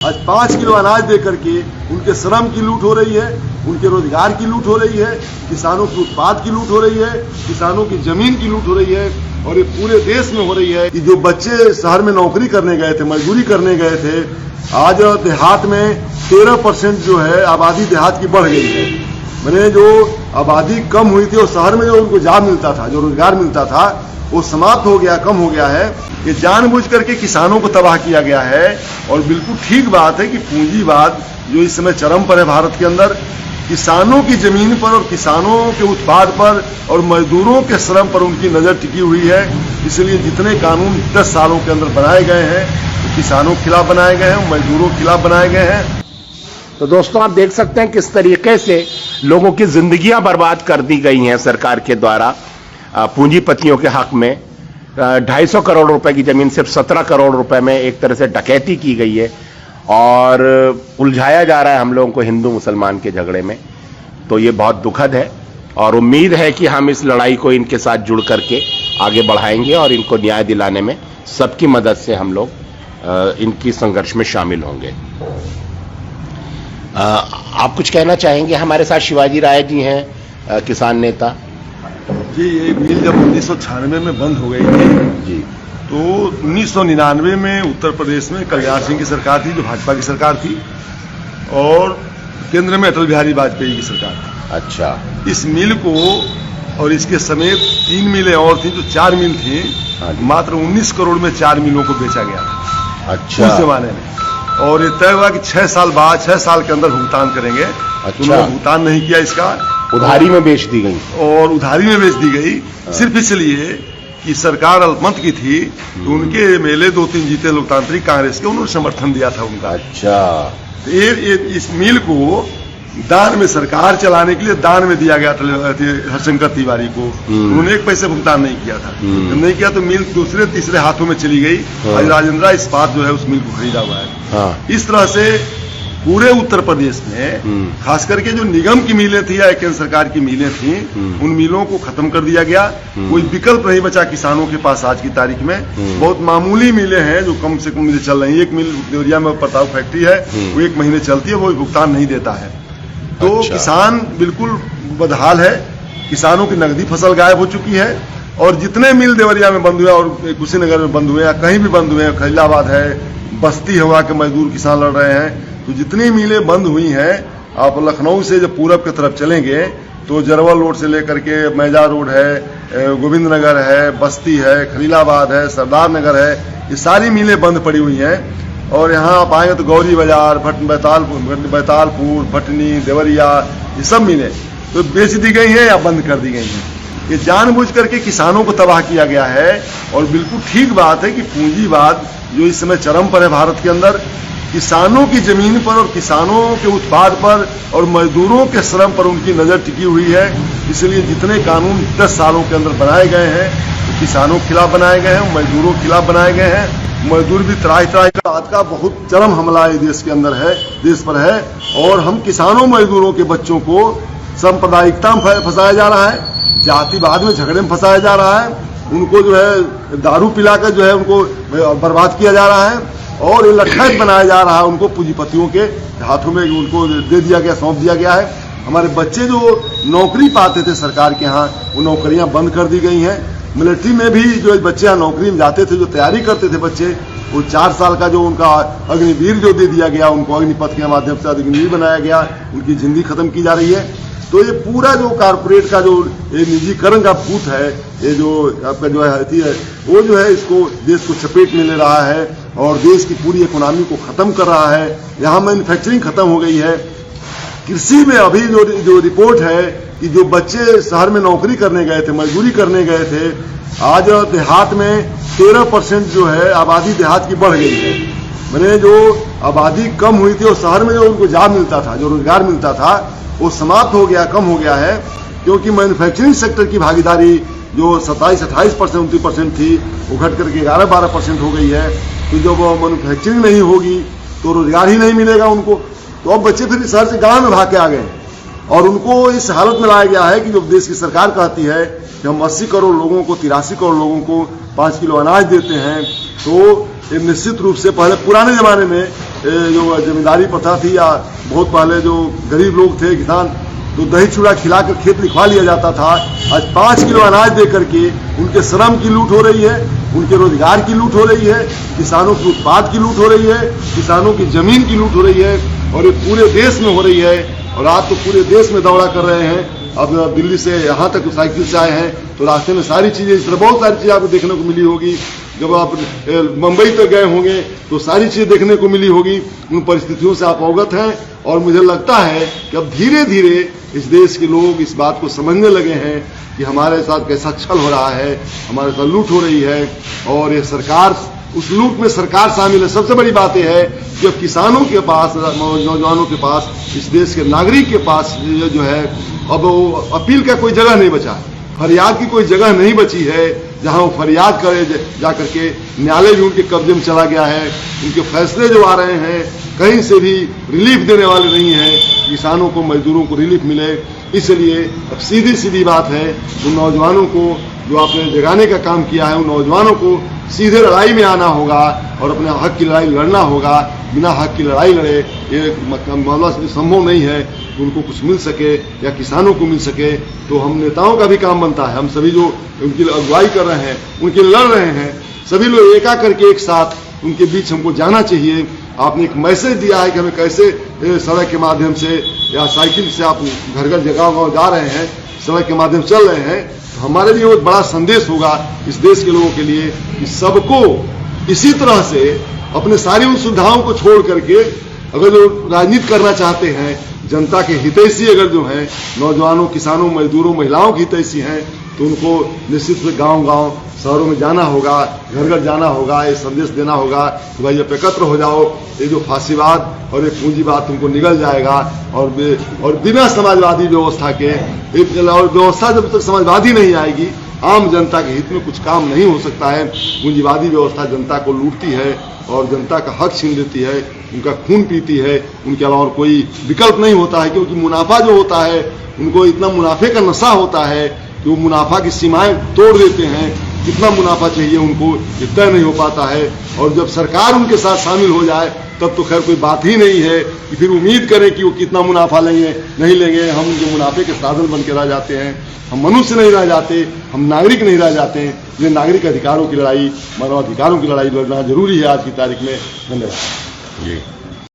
आज 5 किलो अनाज दे करके उनके श्रम की लूट हो रही है, उनके रोजगार की लूट हो रही है, किसानों के उत्पाद की लूट हो रही है, किसानों की जमीन की लूट हो रही है। और ये पूरे देश में हो रही है कि जो बच्चे शहर में नौकरी करने गए थे, मजदूरी करने गए थे, आज देहात में 13% जो है आबादी देहात की बढ़ गई है। मैंने जो आबादी कम हुई थी और शहर में जो उनको जॉब मिलता था, जो रोजगार मिलता था, वो समाप्त हो गया, कम हो गया है। ये जानबूझ करके किसानों को तबाह किया गया है। और बिल्कुल ठीक बात है कि पूंजीवाद जो इस समय चरम पर है भारत के अंदर, किसानों की जमीन पर और किसानों के उत्पाद पर और मजदूरों के श्रम पर उनकी नजर टिकी हुई है। इसलिए जितने कानून 10 सालों के अंदर बनाए गए हैं, तो किसानों के खिलाफ बनाए गए हैं, मजदूरों के खिलाफ बनाए गए हैं। तो दोस्तों, आप देख सकते हैं किस तरीके से लोगों की जिंदगियां बर्बाद कर दी गई हैं सरकार के द्वारा पूंजीपतियों के हक में। 250 करोड़ रुपए की जमीन सिर्फ 17 करोड़ रुपए में एक तरह से डकैती की गई है और उलझाया जा रहा है हम लोगों को हिंदू मुसलमान के झगड़े में। तो ये बहुत दुखद है और उम्मीद है कि हम इस लड़ाई को इनके साथ जुड़ करके आगे बढ़ाएंगे और इनको न्याय दिलाने में सबकी मदद से हम लोग इनकी संघर्ष में शामिल होंगे। आप कुछ कहना चाहेंगे? हमारे साथ शिवाजी राय जी हैं, किसान नेता जी। ये मिल जब 1996 में बंद हो गई थी जी, तो 1999 में उत्तर प्रदेश में कल्याण सिंह की सरकार थी, जो भाजपा की सरकार थी, और केंद्र में अटल बिहारी वाजपेयी की सरकार थी। अच्छा। इस मिल को और इसके समेत 3 मिलें और थी, जो 4 मिल थी, मात्र 19 करोड़ में 4 मिलों को बेचा गया था। अच्छा। उस जमाने में। और ये तय हुआ कि 6 साल बाद, 6 साल के अंदर भुगतान करेंगे। अच्छा। उन्होंने भुगतान नहीं किया, इसका उधारी में बेच दी गई और उधारी में बेच दी गई। सिर्फ इसलिए कि सरकार अल्पमत की थी, तो उनके एमएलए 2-3 जीते लोकतांत्रिक कांग्रेस के, उन्होंने समर्थन दिया था उनका। अच्छा। तो ये इस मिल को दान में, सरकार चलाने के लिए दान में दिया गया था हरशंकर तिवारी को। उन्होंने 1 पैसे भुगतान नहीं किया था। जब नहीं किया तो मिल दूसरे तीसरे हाथों में चली गई। आज राजेंद्र इस्पात जो है उस मिल को खरीदा हुआ है। इस तरह से पूरे उत्तर प्रदेश में खास करके जो निगम की मिलें थी या केंद्र सरकार की मिलें थी, उन मिलों को खत्म कर दिया गया। कोई विकल्प नहीं बचा किसानों के पास आज की तारीख में। बहुत मामूली मिलें हैं जो कम से कम मिलें चल रही है। एक मिल देवरिया में प्रताप फैक्ट्री है, वो 1 महीने चलती है, वो भुगतान नहीं देता है। तो अच्छा। किसान बिल्कुल बदहाल है। किसानों की नकदी फसल गायब हो चुकी है। और जितने मिल देवरिया में बंद हुए और कुशीनगर में बंद हुए या कहीं भी बंद हुए, खैलाबाद है, बस्ती हवा के मजदूर किसान लड़ रहे हैं, तो जितनी मिलें बंद हुई हैं, आप लखनऊ से जब पूरब की तरफ चलेंगे तो जरवल रोड से लेकर के मैजा रोड है, गोविंद नगर है, बस्ती है, खलीलाबाद है, सरदार नगर है, ये सारी मिलें बंद पड़ी हुई हैं। और यहाँ आप आएंगे तो गौरी बाजार, बैतालपुर, भटनी, देवरिया, ये सब मिलें तो बेच दी गई हैं या बंद कर दी गई हैं। ये जानबूझ करके किसानों को तबाह किया गया है। और बिल्कुल ठीक बात है कि पूंजीवाद जो इस समय चरम पर है भारत के अंदर, किसानों की जमीन पर और किसानों के उत्पाद पर और मजदूरों के श्रम पर उनकी नजर टिकी हुई है। इसलिए जितने कानून 10 सालों के अंदर बनाए गए हैं, तो किसानों के खिलाफ बनाए गए हैं, मजदूरों के खिलाफ बनाए गए हैं। मजदूर भी त्राही का बहुत चरम हमला है देश के अंदर है, देश पर है। और हम किसानों मजदूरों के बच्चों को सांप्रदायिकता में फंसाया जा रहा है, जातिवाद में झगड़े में फंसाया जा रहा है, उनको जो है दारू पिलाकर जो है उनको बर्बाद किया जा रहा है और ये लठैत बनाया जा रहा है। उनको पूंजीपतियों के हाथों में उनको दे दिया गया, सौंप दिया गया है। हमारे बच्चे जो नौकरी पाते थे सरकार के यहाँ, वो नौकरियां बंद कर दी गई हैं। मिलिट्री में भी जो बच्चे यहाँ नौकरी में जाते थे, जो तैयारी करते थे बच्चे, वो 4 साल का जो उनका अग्निवीर जो दे दिया गया, उनको अग्निपथ के माध्यम से अग्निवीर बनाया गया, उनकी जिंदगी खत्म की जा रही है। तो ये पूरा जो कारपोरेट का जो निजीकरण का भूत है, ये जो आपका जो है वो जो है इसको देश को चपेट में ले रहा है और देश की पूरी इकोनॉमी को खत्म कर रहा है। यहाँ मैन्युफैक्चरिंग खत्म हो गई है। कृषि में अभी जो रिपोर्ट है कि जो बच्चे शहर में नौकरी करने गए थे, मजदूरी करने गए थे, आज देहात में 13% जो है आबादी देहात की बढ़ गई है। मैंने जो आबादी कम हुई थी और शहर में जो उनको जॉब मिलता था, जो रोजगार मिलता था, वो समाप्त हो गया, कम हो गया है। क्योंकि मैन्युफैक्चरिंग सेक्टर की भागीदारी जो 27-28%, 29% थी, वो घट करके 11-12% हो गई है। तो जब मैन्युफैक्चरिंग नहीं होगी तो रोजगार ही नहीं मिलेगा उनको। तो अब बच्चे फिर शहर से गांव में भाग के आ गए और उनको इस हालत में लाया गया है कि जो देश की सरकार कहती है कि हम 80 करोड़ लोगों को, 83 करोड़ लोगों को 5 किलो अनाज देते हैं, तो ये निश्चित रूप से पहले पुराने जमाने में जो जमींदारी प्रथा थी या बहुत पहले जो गरीब लोग थे किसान, तो दही चूड़ा खिलाकर खेत लिखवा लिया जाता था। आज 5 किलो अनाज दे करके उनके श्रम की लूट हो रही है, उनके रोजगार की लूट हो रही है, किसानों के उत्पाद की लूट हो रही है, किसानों की जमीन की लूट हो रही है, और ये पूरे देश में हो रही है। और आप तो पूरे देश में दौड़ा कर रहे हैं। अब दिल्ली से यहाँ तक साइकिल से आए हैं तो रास्ते में सारी चीजें, इस तरह बहुत सारी चीजें आपको देखने को मिली होगी। जब आप मुंबई तक गए होंगे तो सारी चीजें देखने को मिली होगी। उन परिस्थितियों से आप अवगत हैं, और मुझे लगता है कि अब धीरे धीरे इस देश के लोग इस बात को समझने लगे हैं कि हमारे साथ कैसा छल हो रहा है, हमारे साथ लूट हो रही है, और ये सरकार, उस लूट में सरकार शामिल है। सबसे बड़ी बात यह है कि अब किसानों के पास, नौजवानों के पास, इस देश के नागरिक के पास जो है अब वो अपील का कोई जगह नहीं बचा है, फरियाद की कोई जगह नहीं बची है जहां वो फरियाद करे जा करके। न्यायालय भी उनके कब्जे में चला गया है। उनके फैसले जो आ रहे हैं कहीं से भी रिलीफ देने वाले नहीं है, किसानों को, मजदूरों को रिलीफ मिले। इसलिए अब सीधी सीधी बात है, उन नौजवानों को जो आपने जगाने का काम किया है, उन नौजवानों को सीधे लड़ाई में आना होगा और अपने हक की लड़ाई लड़ना होगा। बिना हक की लड़ाई लड़े ये मामला संभव नहीं है कि उनको कुछ मिल सके या किसानों को मिल सके। तो हम नेताओं का भी काम बनता है, हम सभी जो उनकी अगुवाई कर रहे हैं, उनके लड़ रहे हैं, सभी लोग एका करके एक साथ उनके बीच हमको जाना चाहिए। आपने एक मैसेज दिया है कि हमें कैसे सड़क के माध्यम से या साइकिल से आप घर घर जगह गाँव जा रहे हैं, सड़क के माध्यम चल रहे हैं, तो हमारे लिए एक बड़ा संदेश होगा इस देश के लोगों के लिए कि सबको इसी तरह से अपने सारी उन सुविधाओं को छोड़ करके, अगर जो राजनीति करना चाहते हैं, जनता के हितैषी अगर जो हैं, नौजवानों, किसानों, मजदूरों, महिलाओं के हितैषी हैं, तो उनको निश्चित रूप से गाँव गाँव, शहरों में जाना होगा, घर घर जाना होगा, ये संदेश देना होगा कि भाई अब एकत्र हो जाओ, ये जो फांसीवाद और ये पूंजीवाद तुमको निगल जाएगा। और बिना समाजवादी व्यवस्था के, और व्यवस्था जब तक समाजवादी नहीं आएगी, आम जनता के हित में कुछ काम नहीं हो सकता है। पूंजीवादी व्यवस्था जनता को लूटती है और जनता का हक छीन लेती है, उनका खून पीती है, उनके अलावा और कोई विकल्प नहीं होता है। क्योंकि मुनाफा जो होता है, उनको इतना मुनाफे का नशा होता है कि वो मुनाफा की सीमाएं तोड़ देते हैं। कितना मुनाफा चाहिए उनको ये तय नहीं हो पाता है। और जब सरकार उनके साथ शामिल हो जाए तब तो खैर कोई बात ही नहीं है कि फिर उम्मीद करें कि वो कितना मुनाफा लेंगे, नहीं लेंगे। हम उनके मुनाफे के साधन बन के रह जाते हैं। हम मनुष्य नहीं रह जाते, हम नागरिक नहीं रह जाते हैं। ये नागरिक अधिकारों की लड़ाई, मानवाधिकारों की लड़ाई लड़ना जरूरी है आज की तारीख में। धन्यवाद।